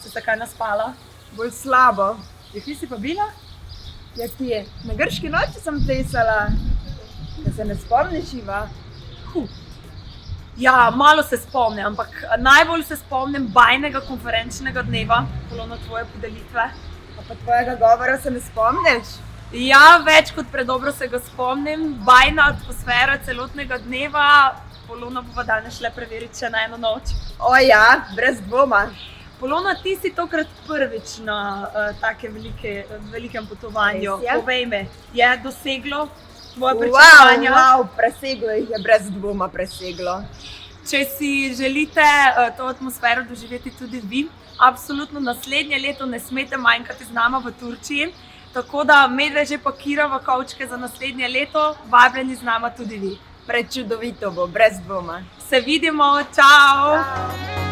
si se kaj naspala? Bolj slabo. Ja, kje si pa bila? Ja, kje? Na grški noči sem plesala. Da se ne spomniš, Iva? Ja, malo se spomnim, ampak najbolj se spomnim bajnega konferenčnega dneva, Polona, tvoje podelitve. A pa tvojega govora se ne spomniš? Ja, več kot predobro se ga spomnim. Bajna atmosfera celotnega dneva. Polona bova danes šle preveriti še na eno noč. O ja, brez dvoma. Polona, ti si tokrat prvič na takem velikem potovanju. Res je? Povej me, je doseglo tvoje pričakovanja? Wow, preseglo jih je, brez dvoma preseglo. Če si želite to atmosfero doživeti tudi vi, absolutno naslednje leto ne smete manjkati z nama v Turčiji. Tako da medve že pakiramo kovčke za naslednje leto, vabljeni z nama tudi vi. Prečudovito bo, brez dvoma. Se vidimo, čau! Ciao.